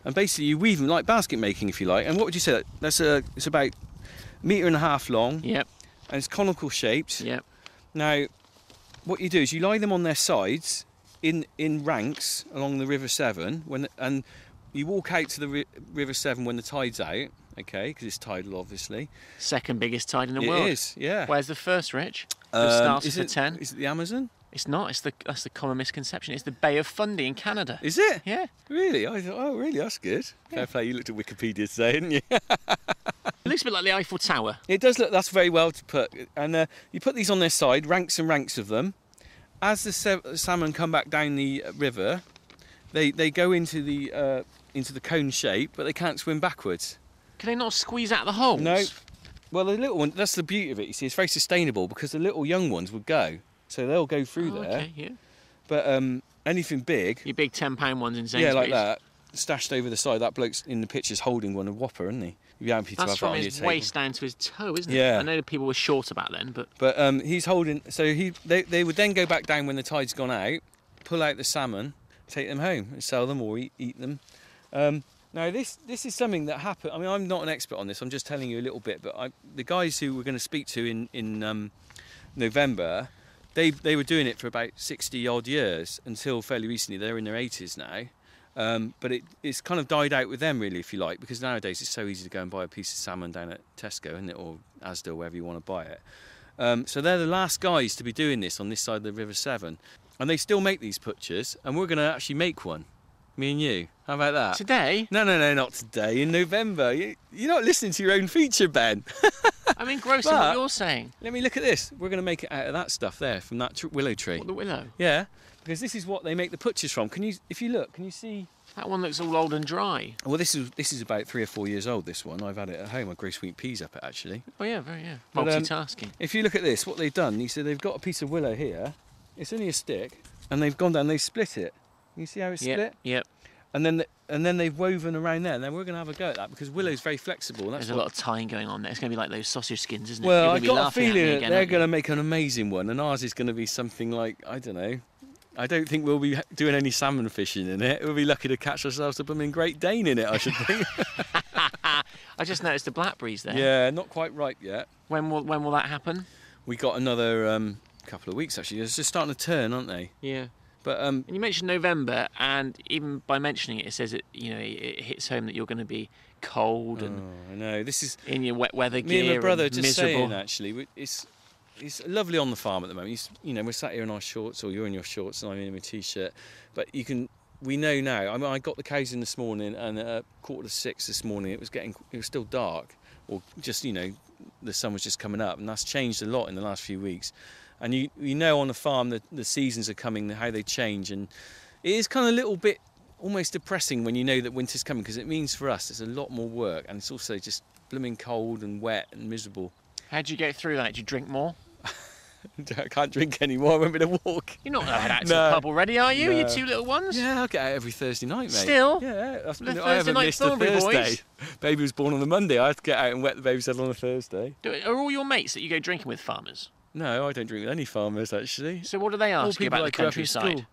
and basically you weave them like basket making, if you like. And what would you say? It's about 1.5 meters long. Yep. And it's conical shaped. Yep. Now what you do is you lie them on their sides in ranks along the River Severn, and you walk out to the River Severn when the tide's out, okay, because it's tidal, obviously. Second biggest tide in the world. It is, yeah. Where's the first, Rich? Starts for 10. Is it the Amazon? It's not. That's the common misconception. It's the Bay of Fundy in Canada. Is it? Yeah. Really? I thought, oh, really? That's good. Yeah. Fair play. You looked at Wikipedia today, didn't you? It looks a bit like the Eiffel Tower. It does look. That's very well to put. And you put these on their side, ranks and ranks of them. As the salmon come back down the river, they go into the cone shape, but they can't swim backwards. Can they not squeeze out the holes? No. Well, the little one. That's the beauty of it. You see, it's very sustainable because the little young ones would go. So they'll go through there. Okay, yeah. But anything big... Your big £10 ones in Sainsbury's. Yeah, like that. Stashed over the side. That bloke's in the picture's holding one, a whopper, isn't he? You'd be happy to have that on your table. That's from his waist down to his toe, isn't it? Yeah. I know that people were short about then, but... But he's holding... So they would then go back down when the tide's gone out, pull out the salmon, take them home and sell them or eat them. Now, this is something that happened... I mean, I'm not an expert on this. I'm just telling you a little bit. But the guys who we're going to speak to in November... They were doing it for about 60-odd years until fairly recently. They're in their 80s now. But it's kind of died out with them, really, if you like, because nowadays it's so easy to go and buy a piece of salmon down at Tesco, isn't it, or Asda, wherever you want to buy it. So they're the last guys to be doing this on this side of the River Severn. And they still make these putchers, and we're going to actually make one. Me and you. How about that? Today? No, not today. In November. You're not listening to your own feature, Ben. I'm engrossed in what you're saying. Let me look at this. We're going to make it out of that stuff there, from that willow tree. What, the willow? Yeah, because this is what they make the putchers from. If you look, can you see? That one looks all old and dry. Well, this is about 3 or 4 years old, this one. I've had it at home. I grow sweet peas up it, actually. Oh, yeah, multitasking. If you look at this, what they've done, they've got a piece of willow here. It's only a stick, and they've gone down, they've split it. You see how it's split? Yep. And then they've woven around there, and then we're going to have a go at that because willow's very flexible. There's a lot of tying going on there. It's going to be like those sausage skins, isn't it? Well, I've got a feeling that they're going to make an amazing one, and ours is going to be something like, I don't know. I don't think we'll be doing any salmon fishing in it. We'll be lucky to catch ourselves a blooming Great Dane in it, I should think. I just noticed the blackberries there. Yeah, not quite ripe yet. When will that happen? We got another couple of weeks, actually. It's just starting to turn, aren't they? Yeah. But and you mentioned November, and even by mentioning it, it says it hits home that you're going to be cold and I know this is in your wet weather gear. Me and my brother and just miserable. saying actually, it's lovely on the farm at the moment. We're sat here in our shorts, or you're in your shorts, and I'm in my t-shirt. But we know now. I mean, I got the cows in this morning, and at 5:45 this morning, it was still dark, or just the sun was just coming up, and that's changed a lot in the last few weeks. And you know on the farm that the seasons are coming, how they change, and it is kind of a little bit almost depressing when you know that winter's coming, because it means for us it's a lot more work, and it's also just blooming cold and wet and miserable. How do you get through that? Do you drink more? I can't drink anymore. I went for a walk. You're not going to head out to the pub already, are you? No. You two little ones? Yeah, I get out every Thursday night, mate. Still? Yeah. I haven't missed a Thursday. Boys. Baby was born on the Monday. I had to get out and wet the baby's head on a Thursday. Are all your mates that you go drinking with farmers? No, I don't drink with any farmers, actually. So what do they ask you about the countryside?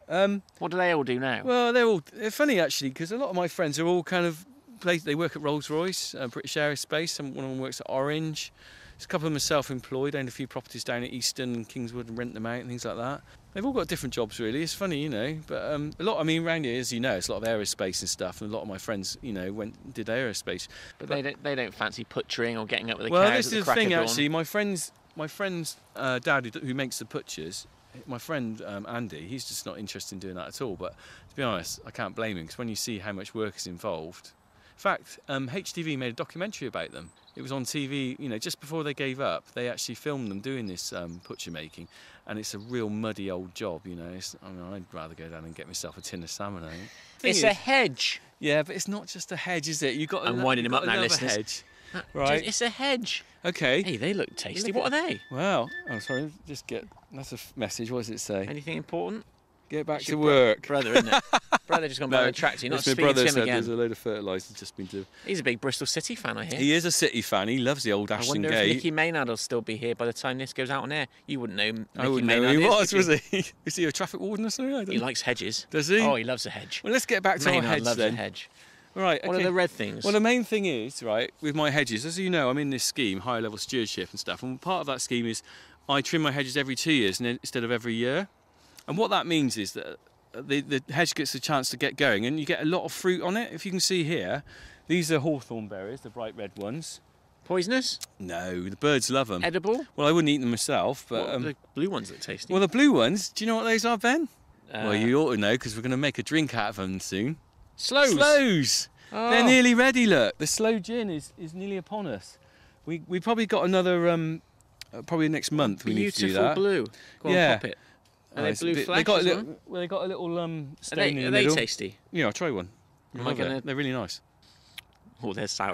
What do they all do now? Well, they're funny, actually, because a lot of my friends are all kind of... They work at Rolls-Royce, British Aerospace. One of them works at Orange. There's a couple of them are self-employed, own a few properties down at Easton and Kingswood and rent them out and things like that. They've all got different jobs, really. It's funny, But a lot, around here, as you know, it's a lot of aerospace and stuff. And a lot of my friends, did aerospace. But they don't fancy butchering or getting up with the cows. Well, this is the thing, actually. My friend's dad, who makes the butchers, my friend Andy, he's just not interested in doing that at all. But to be honest, I can't blame him, because when you see how much work is involved... In fact, HTV made a documentary about them. It was on TV, just before they gave up. They actually filmed them doing this butcher making, and it's a real muddy old job, I'd rather go down and get myself a tin of salmon. I think. It's a hedge. Yeah, but it's not just a hedge, is it? I'm winding him up now, listeners. Hedge. Right. It's a hedge. Okay. Hey, they look tasty. What are they? Wow. I'm sorry. That's a message. What does it say? Anything important? Get back to work. Brother, isn't it? Brother just gone by the tractor. You're not speaking to him again. There's a load of fertiliser just been done. He's a big Bristol City fan, I hear. He is a City fan. He loves the old Ashton Gate. I wonder if Nicky Maynard will still be here by the time this goes out on air. You wouldn't know I wouldn't know who he was he? Is he a traffic warden or something? He likes hedges. Does he? Oh, he loves a hedge. Well, let's get back to our hedge loves then. A hedge. Right, okay. What are the red things? Well, the main thing is, right, with my hedges, as you know, I'm in this scheme, higher level stewardship and stuff, and part of that scheme is I trim my hedges every 2 years instead of every year. And what that means is that the hedge gets a chance to get going, and you get a lot of fruit on it. If you can see here, these are hawthorn berries, the bright red ones. Poisonous? No, the birds love them. Edible? Well, I wouldn't eat them myself, but the blue ones look tasty. Well, the blue ones. Do you know what those are, Ben? Well, you ought to know because we're going to make a drink out of them soon. Sloes. Sloes. Oh. They're nearly ready. Look, the sloe gin is nearly upon us. We probably got another probably next month. We need to do that. Beautiful blue. Go on, pop it. Are they blue flesh? They got a little stone in the middle. Are they tasty? Yeah, I'll try one. They're really nice. Oh, they're sour.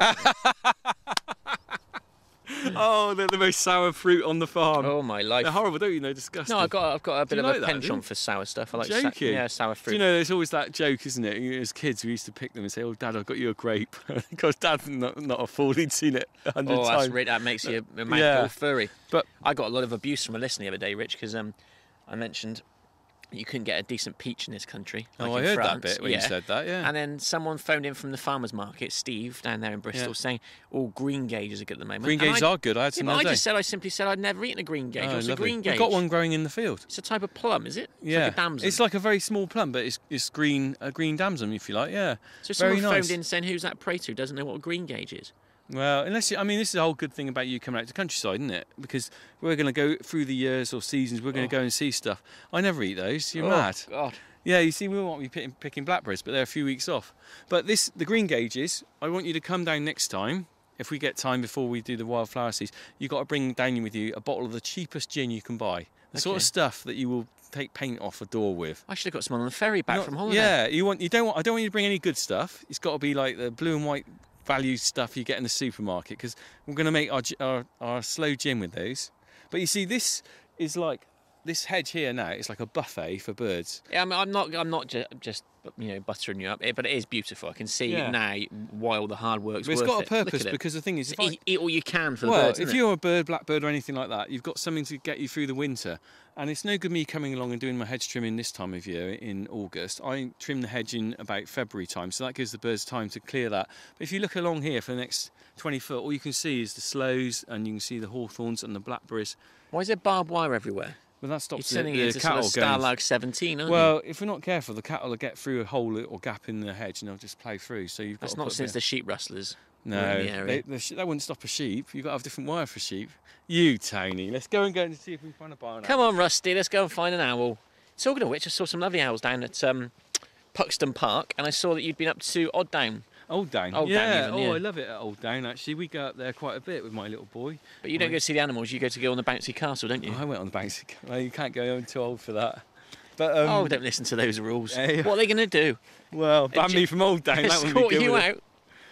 Oh, they're the most sour fruit on the farm. Oh my life! They're horrible, don't you? They're disgusting. No, I've got a bit of a penchant for sour stuff. I like sour fruit. Do you know, there's always that joke, isn't it? As kids, we used to pick them and say, "Oh, Dad, I've got you a grape," because Dad's not a fool. He'd seen it 100 times. That's that makes you a man all furry. But I got a lot of abuse from a listener the other day, Rich, because I mentioned you couldn't get a decent peach in this country. Like I heard that bit when you said that, yeah. And then someone phoned in from the farmers market, Steve, down there in Bristol, saying all green gages are good at the moment. Green gages are good. I had some other day. I simply said I'd never eaten a green gauge. What's a green gauge? We've got one growing in the field. It's a type of plum, is it? Yeah. It's like a damson. It's like a very small plum, but it's green, a green damson, if you like, yeah. So someone phoned in saying, who's that Prater who doesn't know what a green gauge is? Well, this is a whole good thing about you coming out to the countryside, isn't it? Because we're going to go through the years or seasons, we're going to go and see stuff. I never eat those. You're mad. God. Yeah, you see, we won't be picking blackberries, but they're a few weeks off. But the green gauges, I want you to come down next time. If we get time before we do the wildflower seeds, you've got to bring down with you a bottle of the cheapest gin you can buy. The sort of stuff that you will take paint off a door with. I should have got some on the ferry back from holiday. Yeah, I don't want you to bring any good stuff. It's got to be like the blue and white value stuff you get in the supermarket, because we're going to make our slow gin with those. But you see, this is like this hedge here now. It's like a buffet for birds. Yeah, I'm not just buttering you up, but it is beautiful. I can see now why all the hard work's worth it. It's got a purpose, because the thing is, eat all you can for the birds. If you're a bird, blackbird or anything like that, you've got something to get you through the winter. And it's no good me coming along and doing my hedge trimming this time of year in August. I trim the hedge in about February time, so that gives the birds time to clear that. But if you look along here for the next 20 foot, all you can see is the sloes, and you can see the hawthorns and the blackberries. Why is there barbed wire everywhere? Well, that stops the cattle going. Starlag 17, aren't you? If we're not careful, the cattle will get through a hole or gap in the hedge, and they'll just plough through. So you've got. That's not since the sheep rustlers. No, that wouldn't stop a sheep. You've got to have different wire for sheep. You, Tony. Let's go and see if we can find a barn owl. Come on, Rusty. Let's go and find an owl. Talking of which, I saw some lovely owls down at Puxton Park, and I saw that you'd been up to Old Down. Old Down? Yeah. I love it at Old Down, actually. We go up there quite a bit with my little boy. But you don't go to see the animals. You go on the bouncy castle, don't you? I went on the bouncy castle. Well, you can't go. I'm too old for that. But don't listen to those rules. What are they going to do? Well, ban me from Old Down. That would be good. You out.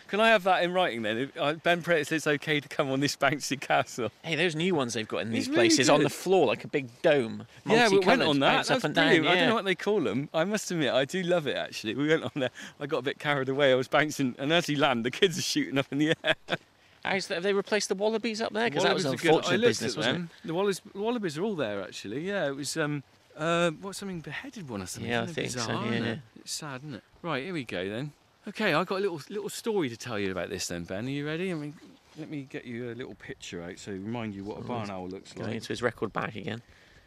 Can I have that in writing then? Ben Prater says it's okay to come on this bouncy castle. Hey, those new ones they've got in these places on the floor, like a big dome. Yeah, we went on that. That's up and brilliant. down. I don't know what they call them. I must admit, I do love it actually. We went on there. I got a bit carried away. I was bouncing, and as he landed, the kids are shooting up in the air. Have they replaced the wallabies up there? Because that was an unfortunate business, wasn't it? The wallabies are all there actually. Yeah, it was something beheaded one or something. Yeah, I think bizarre, so. Yeah. It's sad, isn't it? Right, here we go then. Okay, I've got a little story to tell you about this then, Ben. Are you ready? Let me get you a little picture out so remind you what a barn owl looks like. Going into his record bag again.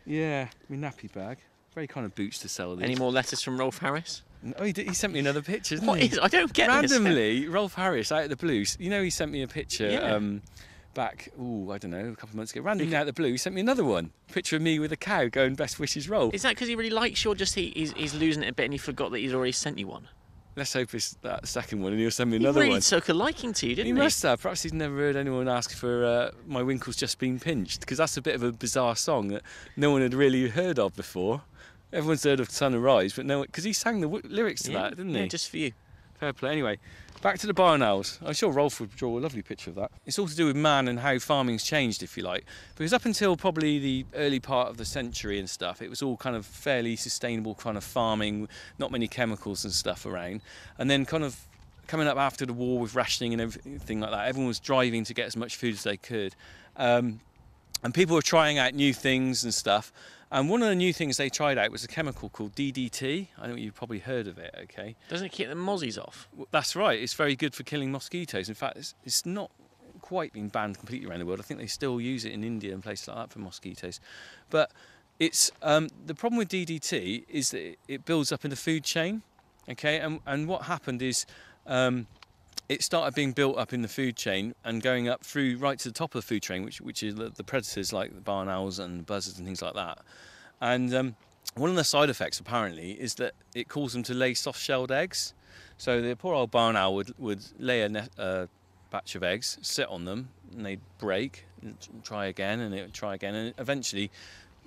Yeah, my nappy bag. Very kind of boots to sell these. Any more letters from Rolf Harris? Oh, he sent me another picture, didn't he? I don't get Randomly, Rolf Harris, out of the blue, he sent me a picture back, I don't know, a couple of months ago. Randomly out of the blue, he sent me another one. Picture of me with a cow going best wishes, Rolf. Is that because he really likes you, or just he's losing it a bit and he forgot that he's already sent you one? Let's hope it's that second one and he'll send me another one. He really took a liking to you, didn't he? He must have. Perhaps he's never heard anyone ask for My Winkle's Just Been Pinched, because that's a bit of a bizarre song that no one had really heard of before. Everyone's heard of Sun Arise, but no one, because he sang the lyrics to that, didn't he? Yeah, just for you. Fair play. Anyway, back to the barn owls. I'm sure Rolf would draw a lovely picture of that. It's all to do with man and how farming's changed, if you like. Because up until probably the early part of the century and stuff, it was all kind of fairly sustainable kind of farming, not many chemicals and stuff around. And then kind of coming up after the war with rationing and everything like that, everyone was driving to get as much food as they could. And people were trying out new things and stuff. And one of the new things they tried out was a chemical called DDT. I know you've probably heard of it, okay? Doesn't it keep the mozzies off? That's right. It's very good for killing mosquitoes. In fact, it's not quite been banned completely around the world. I think they still use it in India and places like that for mosquitoes. But it's the problem with DDT is that it builds up in the food chain, okay? And what happened is it started being built up in the food chain and going up through right to the top of the food chain, which is the predators like the barn owls and buzzards and things like that. And one of the side effects apparently is that it causes them to lay soft-shelled eggs. So the poor old barn owl would lay a batch of eggs, sit on them, and they'd break, and try again, and it would try again, and eventually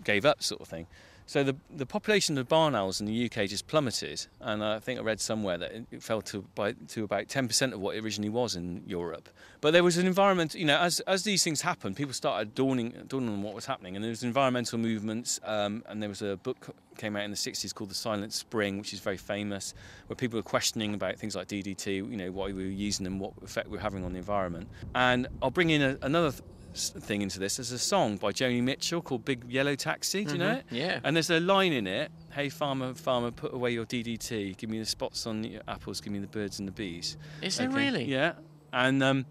gave up, sort of thing. So the population of barn owls in the UK just plummeted, and I think I read somewhere that it fell to about 10% of what it originally was in Europe. But there was an environment, as these things happened, people started dawning on what was happening, and there was environmental movements, and there was a book came out in the 60s called The Silent Spring, which is very famous, where people were questioning about things like DDT, why we were using them, what effect we were having on the environment. And I'll bring in another thing into this. There's a song by Joni Mitchell called Big Yellow Taxi. Do you know it? Yeah. And there's a line in it, hey farmer, farmer, put away your DDT, give me the spots on your apples, give me the birds and the bees. Is there really? Yeah. And I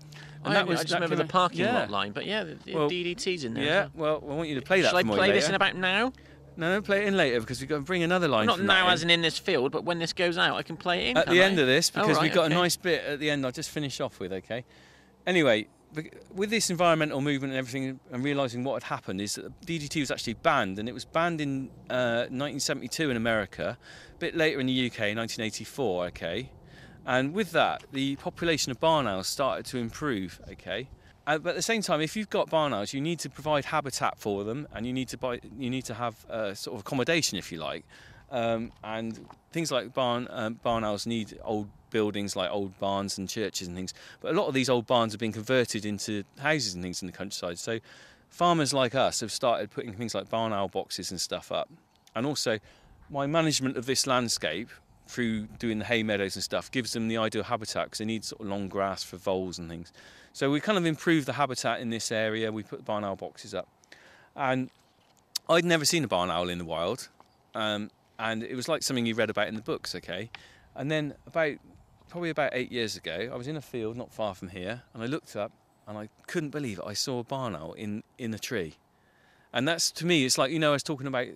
just remember the parking lot line, but the DDT's in there. Yeah, well, I want you to play that. Shall I play this in about now? No, play it in later, because we've got to bring another line. Not now as in this field, but when this goes out, I can play it in. At the end of this, because we've got a nice bit at the end I'll just finish off with, okay? Anyway, with this environmental movement and everything, and realising what had happened, is that DDT was actually banned, and it was banned in 1972 in America, a bit later in the UK, 1984, okay? And with that, the population of barn owls started to improve, okay? But at the same time, if you've got barn owls, you need to provide habitat for them, and you need to have sort of accommodation, if you like. And things like barn owls need old buildings like old barns and churches and things. But a lot of these old barns have been converted into houses and things in the countryside. So farmers like us have started putting things like barn owl boxes and stuff up. And also, my management of this landscape, through doing the hay meadows and stuff, gives them the ideal habitat, because they need sort of long grass for voles and things. So we kind of improved the habitat in this area. We put barn owl boxes up, and I'd never seen a barn owl in the wild, and it was like something you read about in the books, okay? And then probably about 8 years ago, I was in a field not far from here, and I looked up and I couldn't believe it. I saw a barn owl in a tree. And that's, to me, it's like, I was talking about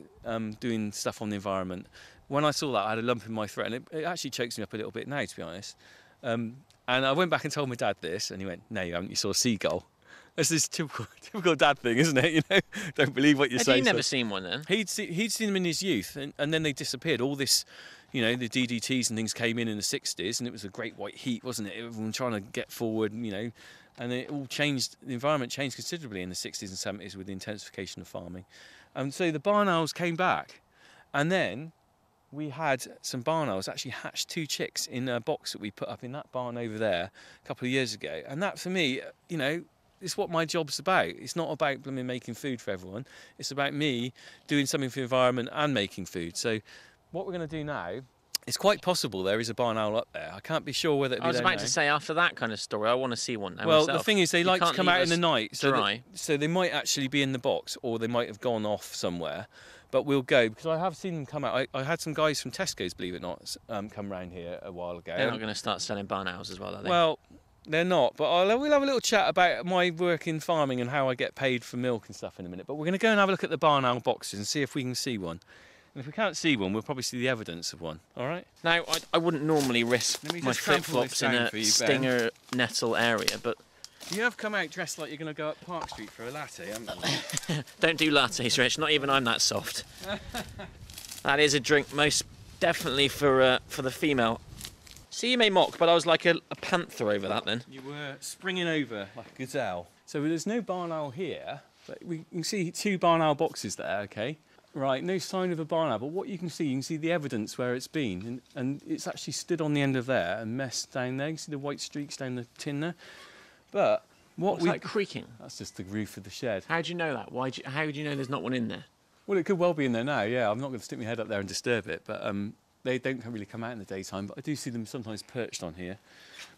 doing stuff on the environment. When I saw that, I had a lump in my throat, and it actually chokes me up a little bit now, to be honest. And I went back and told my dad this, and he went, no, you haven't, you saw a seagull. That's this typical dad thing, isn't it? Don't believe what you say. Had you never seen one then? He'd seen them in his youth, and then they disappeared. All this, the DDTs and things came in the 60s, and it was a great white heat, wasn't it? Everyone trying to get forward, and it all changed. The environment changed considerably in the 60s and 70s with the intensification of farming. And so the barn owls came back, and then we had some barn owls actually hatch 2 chicks in a box that we put up in that barn over there a couple of years ago. And that, for me, it's what my job's about. It's not about making food for everyone. It's about me doing something for the environment and making food. So what we're going to do now, it's quite possible there is a barn owl up there. I can't be sure whether it be. I was about to say, after that kind of story, I want to see one now. Well, myself. The thing is, they like to come out in the night, so they might actually be in the box, or they might have gone off somewhere. But we'll go, because I have seen them come out. I had some guys from Tesco's, believe it or not, come round here a while ago. They're not going to start selling barn owls as well, are they? Well, they're not, but we'll have a little chat about my work in farming and how I get paid for milk and stuff in a minute. But we're going to go and have a look at the barn owl boxes and see if we can see one. And if we can't see one, we'll probably see the evidence of one, all right? Now, I wouldn't normally risk my flip-flops in a stinger nettle area, but... You have come out dressed like you're going to go up Park Street for a latte, haven't you? Don't do lattes, Rich. Not even I'm that soft. That is a drink most definitely for the female. See, you may mock, but I was like a panther over that then. You were springing over like a gazelle. So there's no barn owl here, but you can see 2 barn owl boxes there, okay? Right, no sign of a barn owl, but what you can see the evidence where it's been, and it's actually stood on the end of there and messed down there. You can see the white streaks down the tin there. But what's that creaking? That's just the roof of the shed. How do you know that? How do you know there's not one in there? Well, it could well be in there now, yeah. I'm not going to stick my head up there and disturb it, but they don't really come out in the daytime, but I do see them sometimes perched on here.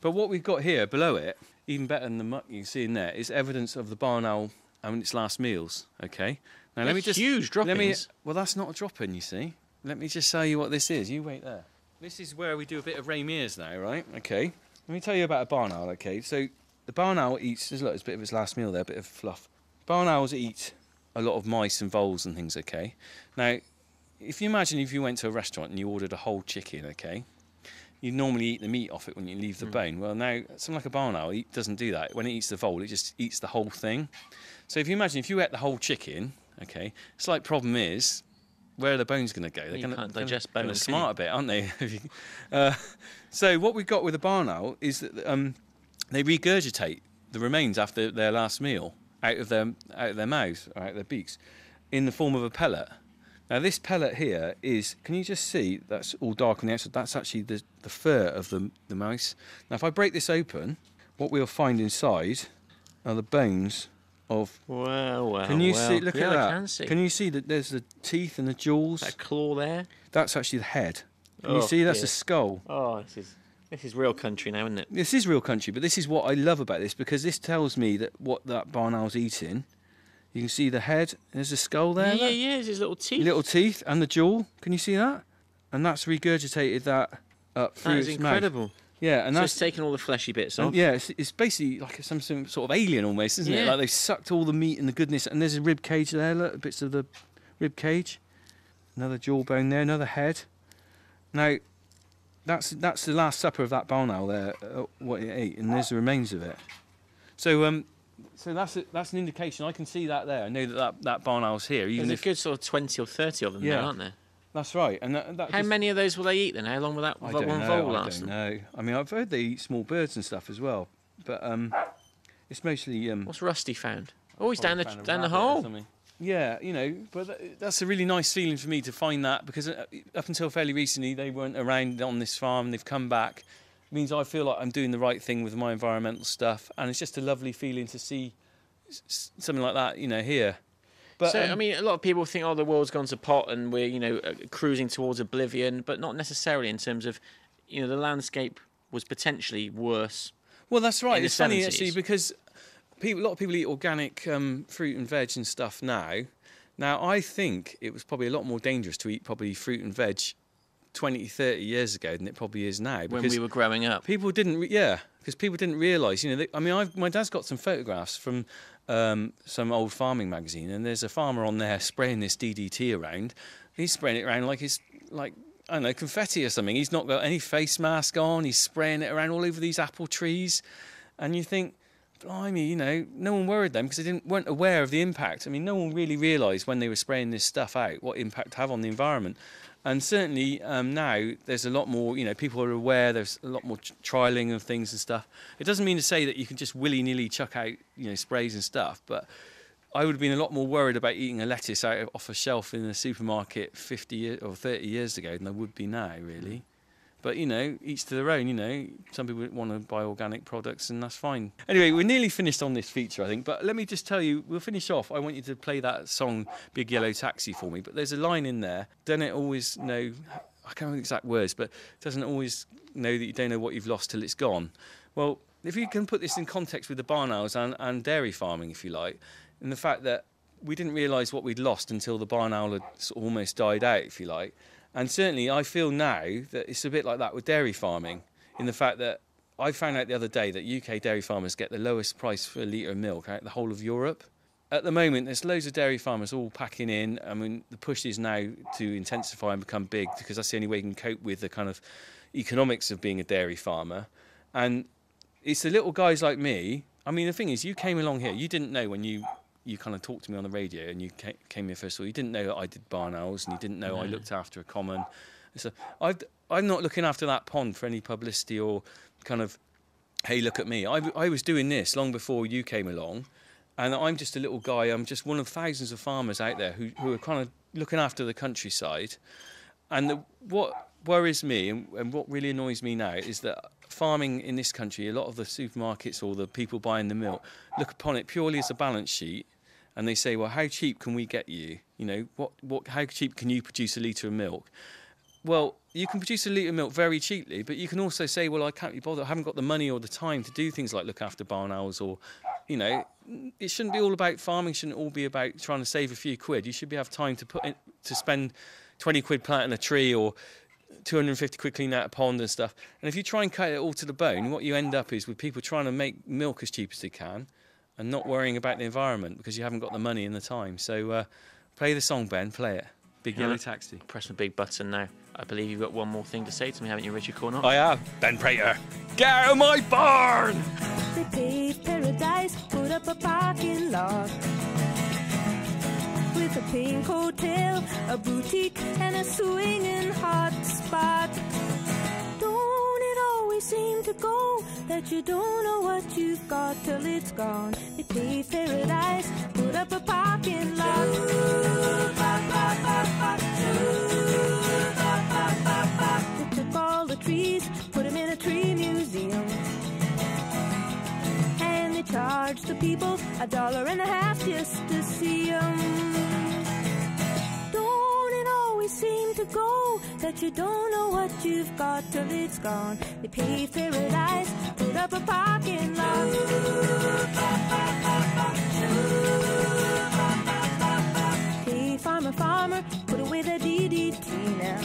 But what we've got here below it, even better than the muck you can see in there, is evidence of the barn owl having its last meals, okay? Now, let me just... huge droppings. Well, that's not a drop-in, you see. Let me just show you what this is. You wait there. This is where we do a bit of ray mears now, right? Okay. Let me tell you about a barn owl, okay? So the barn owl eats... There's a bit of its last meal there, a bit of fluff. Barn owls eat a lot of mice and voles and things, okay? Now, if you imagine if you went to a restaurant and you ordered a whole chicken, okay? you normally eat the meat off it when you leave the bone. Well, now, something like a barn owl doesn't do that. When it eats the vole, it just eats the whole thing. So if you imagine, if you ate the whole chicken, okay, slight problem is, where are the bones going to go? They're going to digest bones. Smart a bit, aren't they? So what we've got with the barn owl is that they regurgitate the remains after their last meal out of their mouths, or out of their beaks, in the form of a pellet. Now this pellet here is, can you just see, that's all dark on the outside, that's actually the fur of the mouse. Now if I break this open, what we'll find inside are the bones of... Wow. Can you see, look at that. I can see. Can you see that there's the teeth and the jaws? That claw there? That's actually the head. Can you see, that's the skull. Oh, this is real country now, isn't it? This is real country, but this is what I love about this, because this tells me that what that barn owl's eating. You can see the head, there's the skull there. Yeah, there's his little teeth. Little teeth and the jaw, can you see that? And that's regurgitated that up through its mouth. That is incredible. Yeah, and so it's taken all the fleshy bits off. Yeah, it's basically like some sort of alien almost, isn't it? Like they've sucked all the meat and the goodness, and there's a rib cage there, look, bits of the rib cage. Another jawbone there, another head. Now, that's the last supper of that barn owl there, what it ate, and there's the remains of it. So that's an indication. I can see that there. I know that barn owl's here. There's a good sort of 20 or 30 of them there, aren't there? That's right. And how many of those will they eat then? How long will that one vole last? I don't know. I mean, I've heard they eat small birds and stuff as well, but it's mostly. What's Rusty found? Oh, he's down the hole. Yeah, but that's a really nice feeling for me to find that, because up until fairly recently they weren't around on this farm. They've come back. It means I feel like I'm doing the right thing with my environmental stuff, and it's just a lovely feeling to see something like that, here. But, I mean, a lot of people think, the world's gone to pot and we're, cruising towards oblivion, but not necessarily in terms of, the landscape was potentially worse. Well, that's right. It's funny, 70s. Actually, because a lot of people eat organic fruit and veg and stuff now. Now, I think it was probably a lot more dangerous to eat probably fruit and veg 20, 30 years ago than it probably is now. When we were growing up. People didn't, because people didn't realise, my dad's got some photographs from some old farming magazine, and there's a farmer on there spraying this DDT around. He's spraying it around like it's like, I don't know, confetti or something. He's not got any face mask on. He's spraying it around all over these apple trees. And you think, blimey, no one worried them because they weren't aware of the impact. I mean, no one really realised when they were spraying this stuff out what impact it have on the environment. And certainly now there's a lot more, people are aware, there's a lot more trialling of things and stuff. It doesn't mean to say that you can just willy-nilly chuck out, sprays and stuff, but I would have been a lot more worried about eating a lettuce off a shelf in a supermarket 50 or 30 years ago than I would be now, really. But, each to their own, some people want to buy organic products and that's fine. Anyway, we're nearly finished on this feature, I think. But let me just tell you, we'll finish off. I want you to play that song, Big Yellow Taxi, for me. But there's a line in there, don't it always know, I can't remember the exact words, but doesn't always know that you don't know what you've lost till it's gone. Well, if you can put this in context with the barn owls and dairy farming, if you like, and the fact that we didn't realise what we'd lost until the barn owl had sort of almost died out, if you like. And certainly I feel now that it's a bit like that with dairy farming, in the fact that I found out the other day that UK dairy farmers get the lowest price for a litre of milk out of the whole of Europe. At the moment, there's loads of dairy farmers all packing in. I mean, the push is now to intensify and become big, because that's the only way you can cope with the kind of economics of being a dairy farmer. And it's the little guys like me. I mean, the thing is, you came along here, you didn't know when you kind of talked to me on the radio and you came here first of all, you didn't know that I did barn owls and you didn't know I looked after a common. So I'm not looking after that pond for any publicity or kind of, hey, look at me. I was doing this long before you came along, and I'm just a little guy. I'm just one of thousands of farmers out there who are kind of looking after the countryside. And what worries me and what really annoys me now is that farming in this country, a lot of the supermarkets or the people buying the milk look upon it purely as a balance sheet, and they say, well, how cheap can we get you? How cheap can you produce a litre of milk? Well, you can produce a litre of milk very cheaply, but you can also say, well, I can't be bothered, I haven't got the money or the time to do things like look after barn owls, or, it shouldn't be all about farming, shouldn't all be about trying to save a few quid. You should have time to spend 20 quid planting a tree, or 250 quid cleaning out a pond and stuff. And if you try and cut it all to the bone, what you end up is with people trying to make milk as cheap as they can and not worrying about the environment because you haven't got the money and the time. So play the song, Ben, play it. Big yellow taxi. Press the big button now. I believe you've got one more thing to say to me, haven't you, Richard Cornock? I have. Ben Prater, get out of my barn! They paved paradise, put up a parking lot with a pink hotel, a boutique, and a swinging hot spot. Don't it always seem to go that you don't know what you've got till it's gone? They paved paradise, put up a parking lot. They took all the trees, put them in a tree museum, and they charged the people $1.50 just to see them. Don't it always seem to go that you don't know what you've got till it's gone? They paved paradise, put up a parking lot. Hey, farmer, farmer, put away the DDT now.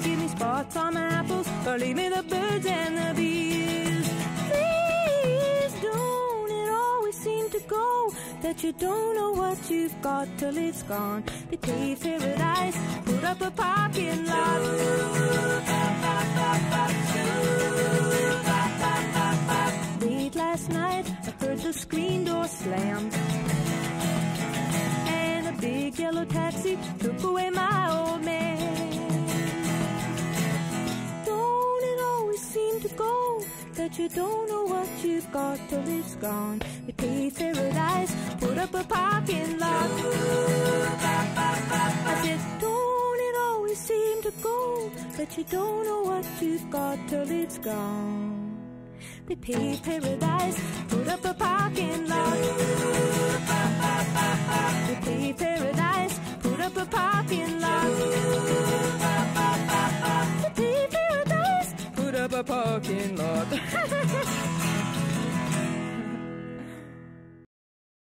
Give me spots on my apples, or leave me the birds and the bees. Please, don't it always seem to go that you don't know what you've got till it's gone? They paved paradise, put up a parking lot. Late last night, I heard the screen door slam, and a big yellow taxi took away my old man. Don't it always seem to go that you don't know what you've got till it's gone? They paved paradise, put up a parking lot. I said, don't it always seem to go that you don't know what you've got till it's gone? They paved paradise, put up a parking lot. They paved paradise, put up a parking lot. They paved paradise, put up a parking lot.